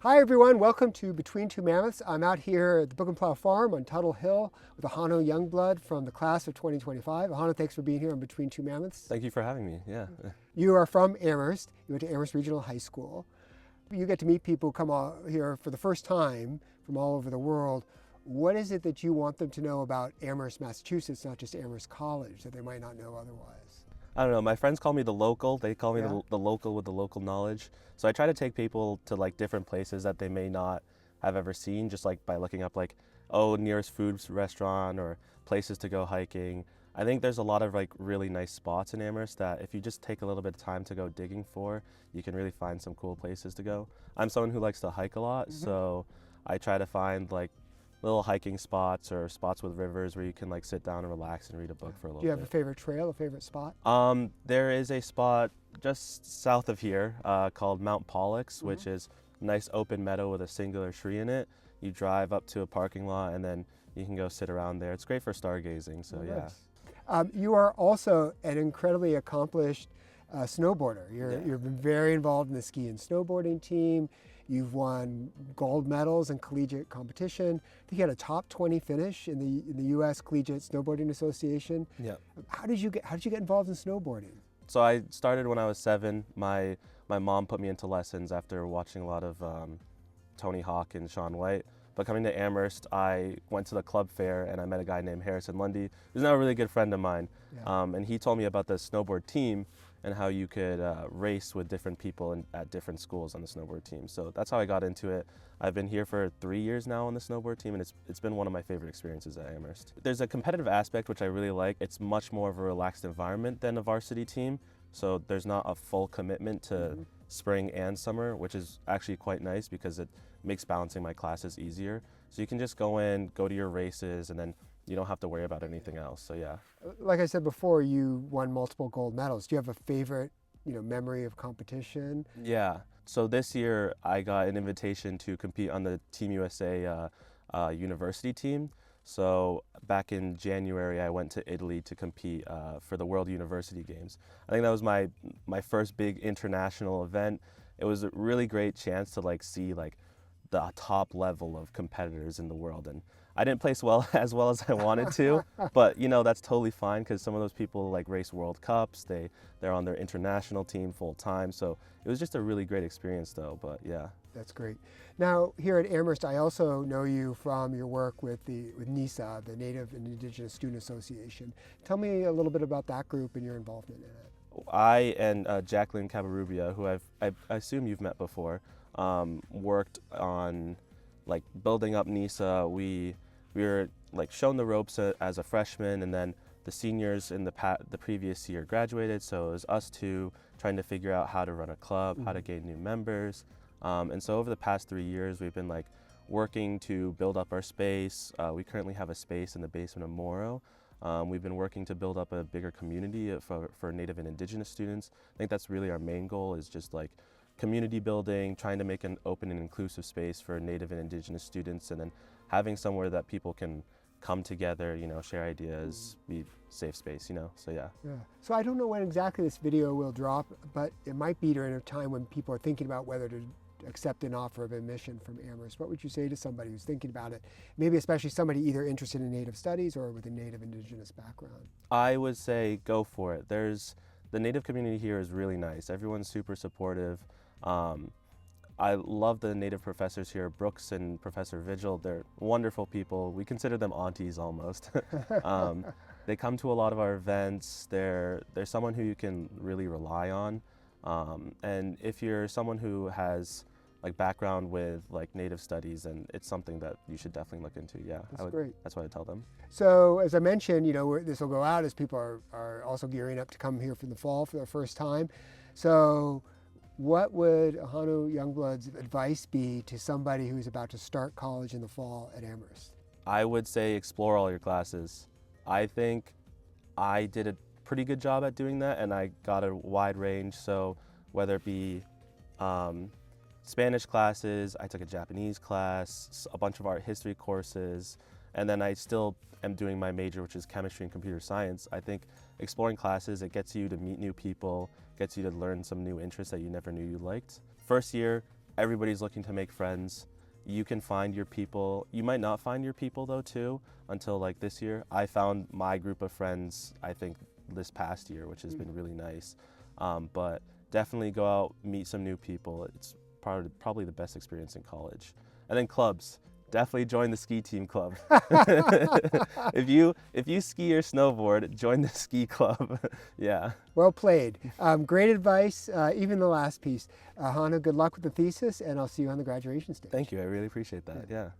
Hi everyone, welcome to Between Two Mammoths. I'm out here at the Book and Plow Farm on Tuttle Hill with Ahanu Youngblood from the class of 2025. Ahanu, thanks for being here on Between Two Mammoths. Thank you for having me, yeah. You are from Amherst. You went to Amherst Regional High School. You get to meet people who come out here for the first time from all over the world. What is it that you want them to know about Amherst, Massachusetts, not just Amherst College, that they might not know otherwise? I don't know, my friends call me the local. They call me Yeah. the local with the local knowledge. So I try to take people to like different places that they may not have ever seen, just like by looking up like, oh, nearest food restaurant or places to go hiking. I think there's a lot of like really nice spots in Amherst that if you just take a little bit of time to go digging for, you can really find some cool places to go. I'm someone who likes to hike a lot, so I try to find like little hiking spots or spots with rivers where you can like sit down and relax and read a book for a little Do you have a bit. favorite trail, a favorite spot? There is a spot just south of here called Mount Pollux, which is a nice open meadow with a singular tree in it. You drive up to a parking lot and then you can go sit around there. It's great for stargazing, so yeah. Nice. You are also an incredibly accomplished snowboarder. Yeah. You've been very involved in the ski and snowboarding team. You've won gold medals in collegiate competition. I think you had a top 20 finish in the U.S. Collegiate Snowboarding Association. Yeah. How did you get involved in snowboarding? So I started when I was 7. My mom put me into lessons after watching a lot of Tony Hawk and Shaun White. But coming to Amherst, I went to the club fair and I met a guy named Harrison Lundy, who's now a really good friend of mine. Yeah. And he told me about the snowboard team and how you could race with different people at different schools on the snowboard team. So that's how I got into it. I've been here for 3 years now on the snowboard team, and it's been one of my favorite experiences at Amherst. There's a competitive aspect which I really like. It's much more of a relaxed environment than a varsity team. So there's not a full commitment to spring and summer, which is actually quite nice because it makes balancing my classes easier. So you can just go in, go to your races, and then you don't have to worry about anything else. So yeah. Like I said before, you won multiple gold medals. Do you have a favorite, memory of competition? Yeah. So this year I got an invitation to compete on the Team USA university team. So back in January, I went to Italy to compete for the World University Games. I think that was my first big international event. It was a really great chance to like see like the top level of competitors in the world, and I didn't place as well as I wanted to, but that's totally fine because some of those people like race World Cups. They're on their international team full time, so it was just a really great experience though. But yeah. That's great. Now, here at Amherst, I also know you from your work with NISA, the Native and Indigenous Student Association. Tell me a little bit about that group and your involvement in it. I and Jacqueline Cabarrubia, who I assume you've met before, worked on like building up NISA. We were like shown the ropes as a freshman, and then the seniors in the previous year graduated, so it was us two trying to figure out how to run a club, how to gain new members. And so over the past 3 years, we've been like working to build up our space. We currently have a space in the basement of Morrow. We've been working to build up a bigger community for Native and Indigenous students. I think that's really our main goal, is just like community building, trying to make an open and inclusive space for Native and Indigenous students, and then having somewhere that people can come together, share ideas, be safe space, so yeah. Yeah. So I don't know when exactly this video will drop, but it might be during a time when people are thinking about whether to accept an offer of admission from Amherst. What would you say to somebody who's thinking about it? Maybe especially somebody either interested in Native studies or with a Native Indigenous background. I would say go for it. The Native community here is really nice. Everyone's super supportive. I love the Native professors here, Brooks and Professor Vigil. They're wonderful people. We consider them aunties almost. They come to a lot of our events. They're someone who you can really rely on. And if you're someone who has like background with like Native studies, and it's something that you should definitely look into. Yeah, That's great. That's what I tell them. So as I mentioned, this will go out as people are also gearing up to come here for the fall for the first time. So what would Ahanu Youngblood's advice be to somebody who's about to start college in the fall at Amherst? I would say explore all your classes. I think I did a pretty good job at doing that, and I got a wide range. So whether it be Spanish classes, I took a Japanese class, a bunch of art history courses, and then I still am doing my major, which is chemistry and computer science. I think exploring classes, it gets you to meet new people, gets you to learn some new interests that you never knew you liked. First year, everybody's looking to make friends. You can find your people. You might not find your people though too until like this year. I found my group of friends, I think, this past year, which has been really nice. But definitely go out, meet some new people. It's probably the best experience in college. And then clubs. Definitely join the ski team club. If you ski or snowboard, join the ski club. Yeah. Well played. Great advice, even the last piece. Ahanu, good luck with the thesis, and I'll see you on the graduation stage. Thank you. I really appreciate that. Yeah.